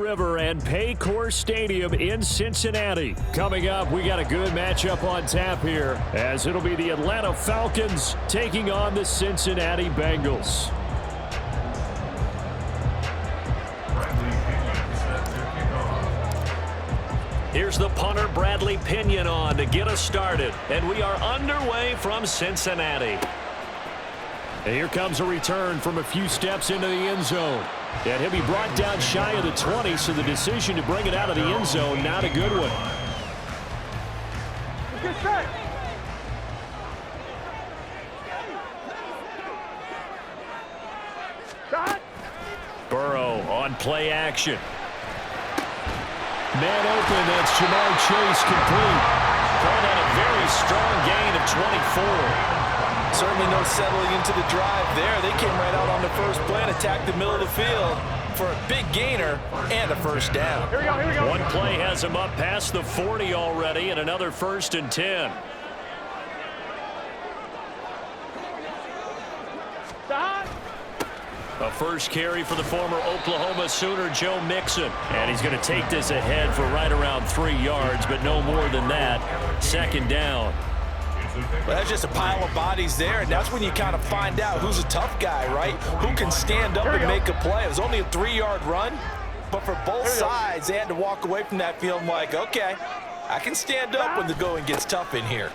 River and Paycor Stadium in Cincinnati. Coming up, we got a good matchup on tap here, as it'll be the Atlanta Falcons taking on the Cincinnati Bengals. Here's the punter, Bradley Pinion, on to get us started. And we are underway from Cincinnati. And here comes a return from a few steps into the end zone. And he'll be brought down shy of the 20, so the decision to bring it out of the end zone, not a good one. Burrow on play action. Man open, that's Jamar Chase complete. Called out a very strong gain of 24. Certainly no settling into the drive there. They came right out on the first play and attacked the middle of the field for a big gainer and a first down. Here we go. One play has him up past the 40 already, and another 1st and 10. A first carry for the former Oklahoma Sooner, Joe Mixon. And he's going to take this ahead for right around 3 yards, but no more than that. 2nd down. Well, that's just a pile of bodies there, and that's when you kind of find out who's a tough guy, right? Who can stand up and make a play. It was only a 3-yard run, but for both sides, they had to walk away from that feeling like, okay, I can stand up when the going gets tough in here.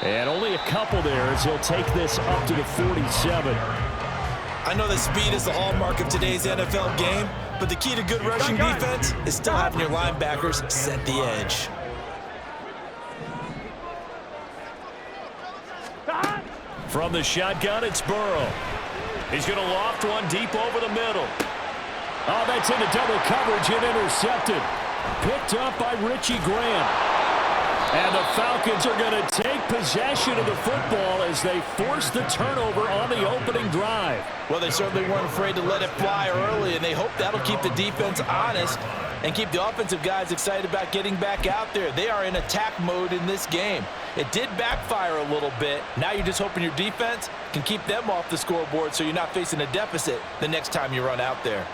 And only a couple there as he'll take this up to the 47. I know that speed is the hallmark of today's NFL game, but the key to good rushing defense is still having your linebackers set the edge. From the shotgun, it's Burrow. He's going to loft one deep over the middle. Oh, that's into double coverage and intercepted. Picked up by Richie Grant. And the Falcons are going to take possession of the football as they force the turnover on the opening drive. Well, they certainly weren't afraid to let it fly early, and they hope that'll keep the defense honest and keep the offensive guys excited about getting back out there. They are in attack mode in this game. It did backfire a little bit. Now you're just hoping your defense can keep them off the scoreboard so you're not facing a deficit the next time you run out there.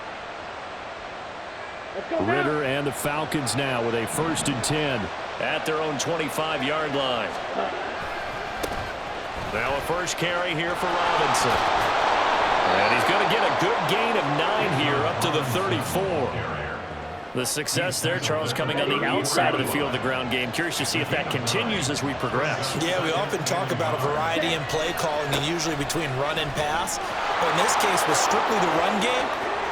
Ritter and the Falcons now with a 1st and 10 at their own 25-yard line. Now a first carry here for Robinson. And he's going to get a good gain of 9 here up to the 34. The success there, Charles, coming on the outside of the field, the ground game. Curious to see if that continues as we progress. Yeah, we often talk about a variety in play calling and usually between run and pass. But in this case, with strictly the run game,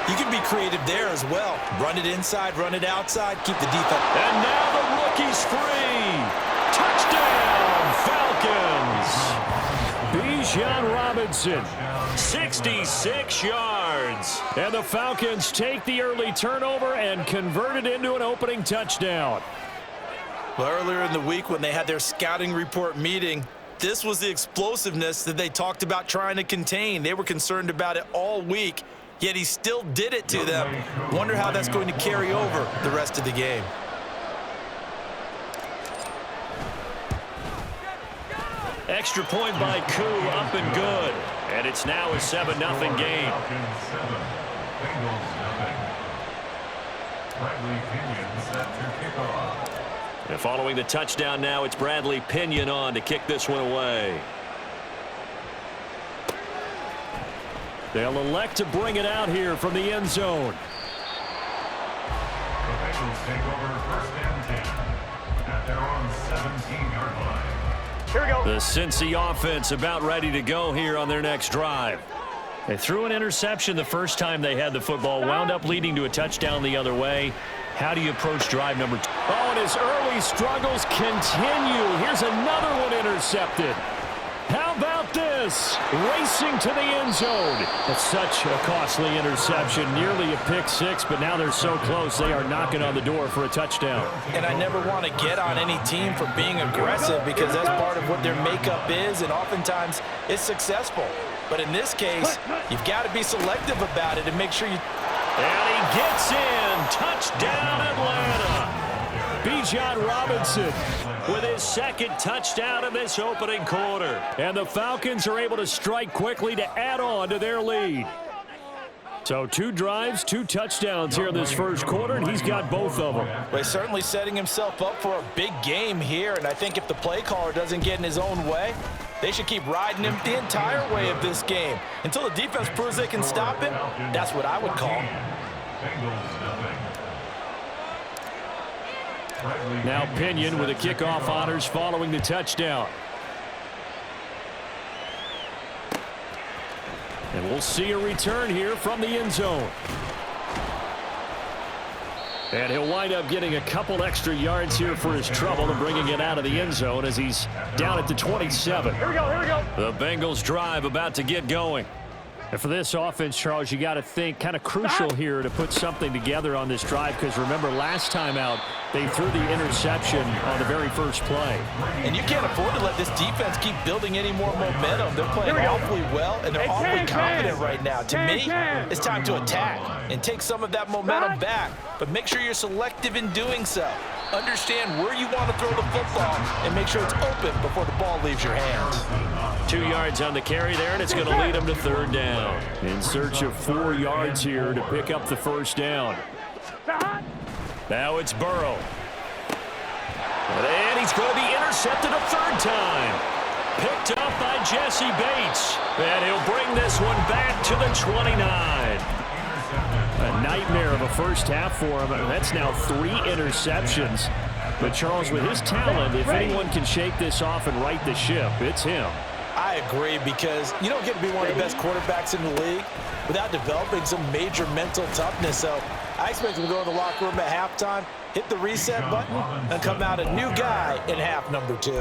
you can be creative there as well. Run it inside, run it outside, keep the defense. And now the rookie's free. Touchdown, Falcons. Bijan Robinson, 66 yards. And the Falcons take the early turnover and convert it into an opening touchdown. Well, earlier in the week when they had their scouting report meeting, this was the explosiveness that they talked about trying to contain. They were concerned about it all week. Yet he still did it to them. Wonder how that's going to carry over the rest of the game. Extra point by Koo, up and good. And it's now a 7-0 game. And following the touchdown now, it's Bradley Pinion on to kick this one away. They'll elect to bring it out here from the end zone. The Bengals take over 1st and 10 at their own 17-yard line. Here we go. The Cincy offense about ready to go here on their next drive. They threw an interception the first time they had the football, wound up leading to a touchdown the other way. How do you approach drive number 2? Oh, and his early struggles continue. Here's another one intercepted. How about this? Racing to the end zone. That's such a costly interception. Nearly a pick six, but now they're so close they are knocking on the door for a touchdown. And I never want to get on any team for being aggressive because that's part of what their makeup is, and oftentimes it's successful. But in this case, you've got to be selective about it and make sure you... And he gets in. Touchdown, Atlanta. Bijan Robinson with his second touchdown in this opening quarter. And the Falcons are able to strike quickly to add on to their lead. So 2 drives, 2 touchdowns here in this first quarter, and he's got both of them. Well, he's certainly setting himself up for a big game here, and I think if the play caller doesn't get in his own way, they should keep riding him the entire way of this game. Until the defense proves they can stop him, that's what I would call. Now Pinion with the kickoff honors following the touchdown. And we'll see a return here from the end zone. And he'll wind up getting a couple extra yards here for his trouble and bringing it out of the end zone as he's down at the 27. Here we go. The Bengals drive about to get going. And for this offense, Charles, you got to think kind of crucial here to put something together on this drive, because remember last time out they threw the interception on the very first play. And you can't afford to let this defense keep building any more momentum. They're playing awfully well, and they're awfully confident right now. To me, it's time to attack and take some of that momentum back, but make sure you're selective in doing so. Understand where you want to throw the football and make sure it's open before the ball leaves your hands. 2 yards on the carry there, and it's going to lead him to 3rd down. In search of 4 yards here to pick up the first down. Now it's Burrow. And he's going to be intercepted a 3rd time. Picked up by Jesse Bates. And he'll bring this one back to the 29. A nightmare of a first half for him. That's now 3 interceptions. But Charles, with his talent, if anyone can shake this off and right the ship, it's him. I agree, because you don't get to be one of the best quarterbacks in the league without developing some major mental toughness. So I expect him to go in the locker room at halftime, hit the reset button, and come out a new guy in half number 2.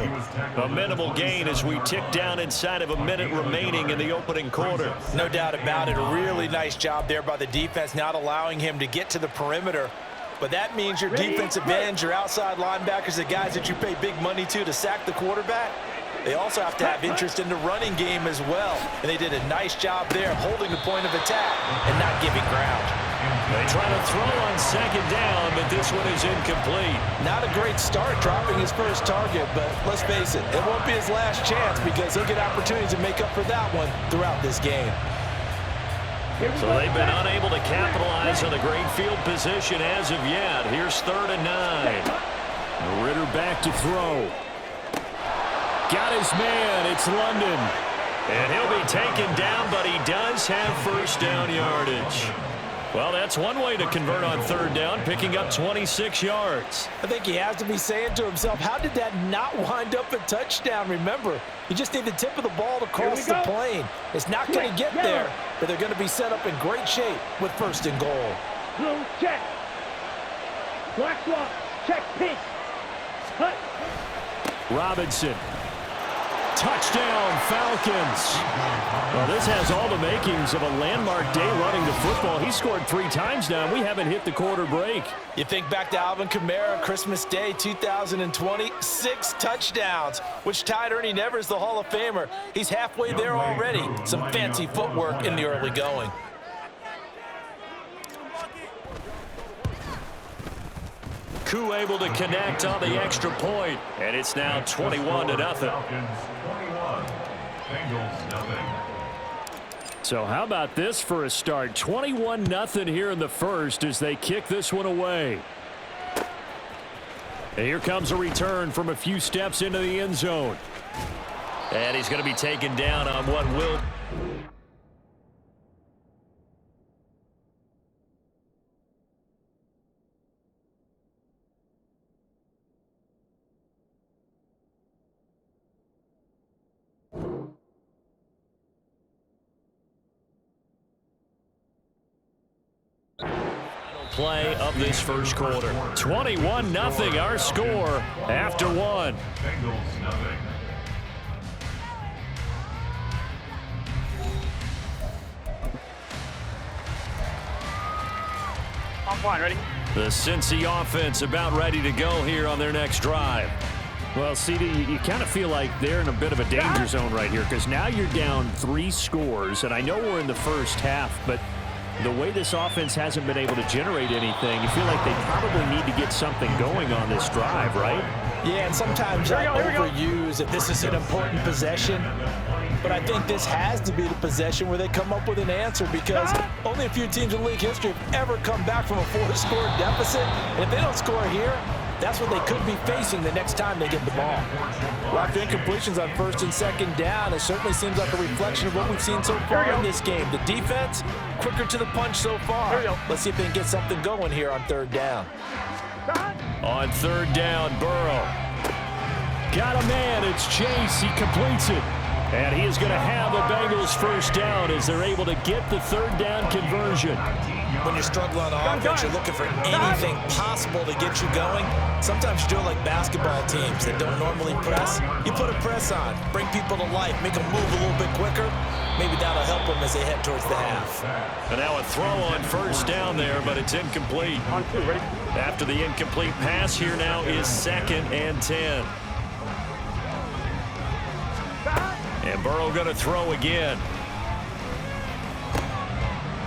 A minimal gain as we tick down inside of a minute remaining in the opening quarter. No doubt about it. A really nice job there by the defense, not allowing him to get to the perimeter. But that means your defensive ends, your outside linebackers, the guys that you pay big money to sack the quarterback, they also have to have interest in the running game as well. And they did a nice job there holding the point of attack and not giving ground. They try to throw on 2nd down, but this one is incomplete. Not a great start dropping his first target, but let's face it, it won't be his last chance, because he'll get opportunities to make up for that one throughout this game. So they've been unable to capitalize on a great field position as of yet. Here's 3rd and 9. Ritter back to throw. Got his man. It's London. And he'll be taken down, but he does have first down yardage. Well, that's one way to convert on 3rd down, picking up 26 yards. I think he has to be saying to himself, how did that not wind up a touchdown? Remember, you just need the tip of the ball to cross the plane. It's not going to get there, but they're going to be set up in great shape with 1st and goal. Blue, check. Black one, check, pink. Hut. Robinson. Touchdown, Falcons. Well, this has all the makings of a landmark day running the football. He scored 3 times now. We haven't hit the quarter break. You think back to Alvin Kamara, Christmas Day 2020, 6 touchdowns, which tied Ernie Nevers, the Hall of Famer. He's halfway there already. Some fancy footwork in the early going. Koo able to connect on the extra point, and it's now 21-0. So how about this for a start? 21-0 here in the first as they kick this one away. And here comes a return from a few steps into the end zone. And he's going to be taken down on what will... play of this first quarter. 21-0 our score after 1. I'm fine, ready? The Cincy offense about ready to go here on their next drive. Well, CD, you kind of feel like they're in a bit of a danger zone right here, because now you're down 3 scores, and I know we're in the first half, but the way this offense hasn't been able to generate anything, you feel like they probably need to get something going on this drive, right? Yeah, and sometimes I overuse if this is an important possession. But I think this has to be the possession where they come up with an answer, because only a few teams in league history have ever come back from a 4-score deficit. And if they don't score here, that's what they could be facing the next time they get the ball. Lots of incompletions on 1st and 2nd down. It certainly seems like a reflection of what we've seen so far in this game. The defense, quicker to the punch so far. Let's see if they can get something going here on 3rd down. On 3rd down, Burrow. Got a man. It's Chase. He completes it. And he is going to have a Bengals 1st down as they're able to get the 3rd down conversion. When you're struggling on offense, you're looking for anything possible to get you going. Sometimes you do it like basketball teams that don't normally press. You put a press on, bring people to life, make them move a little bit quicker. Maybe that'll help them as they head towards the half. And now a throw on 1st down there, but it's incomplete. On 2, ready? After the incomplete pass, here now is 2nd and 10. And Burrow going to throw again.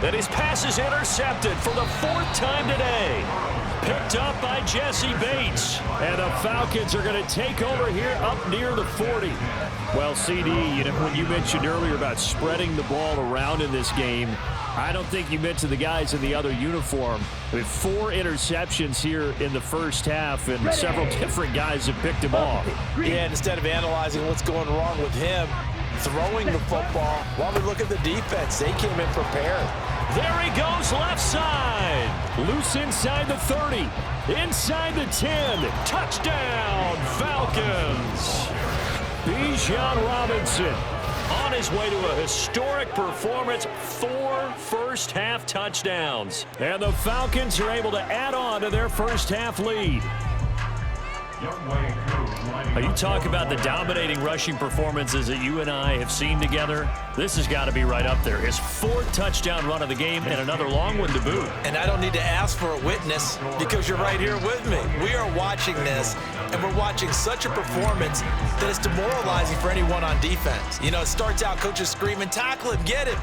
And his pass is intercepted for the 4th time today. Picked up by Jesse Bates. And the Falcons are going to take over here up near the 40. Well, CD, when you mentioned earlier about spreading the ball around in this game, I don't think you mentioned the guys in the other uniform. I mean, 4 interceptions here in the 1st half, and several different guys have picked him off. Yeah, instead of analyzing what's going wrong with him, throwing the football, while we look at the defense, they came in prepared. There he goes left side. Loose inside the 30. Inside the 10. Touchdown, Falcons. Bijan Robinson on his way to a historic performance. 4 first-half touchdowns. And the Falcons are able to add on to their first-half lead. You talk about the dominating rushing performances that you and I have seen together. This has got to be right up there. His 4th touchdown run of the game and another long one to boot. And I don't need to ask for a witness because you're right here with me. We are watching this, and we're watching such a performance that it's demoralizing for anyone on defense. You know, it starts out coaches screaming, tackle him, get him.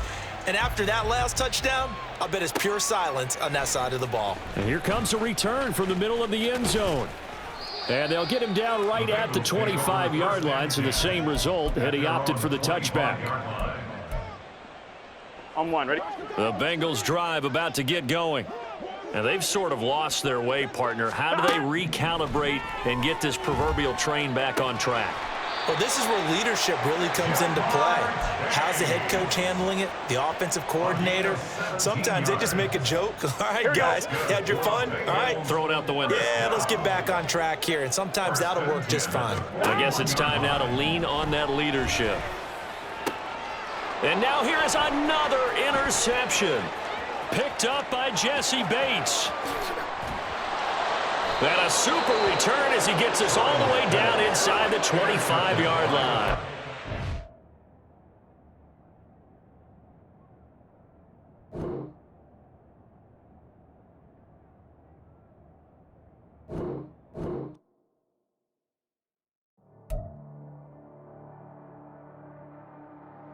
And after that last touchdown, I bet it's pure silence on that side of the ball. And here comes a return from the middle of the end zone. And they'll get him down right at the 25-yard line, so the same result had he opted for the touchback. On 1, ready? The Bengals drive about to get going. And they've sort of lost their way, partner. How do they recalibrate and get this proverbial train back on track? Well, this is where leadership really comes into play. How's the head coach handling it? The offensive coordinator? Sometimes they just make a joke. All right, guys, you had your fun? All right. Throw it out the window. Yeah, let's get back on track here. And sometimes that'll work just fine. I guess it's time now to lean on that leadership. And now here is another interception. Picked up by Jesse Bates. And a super return as he gets us all the way down inside the 25-yard line.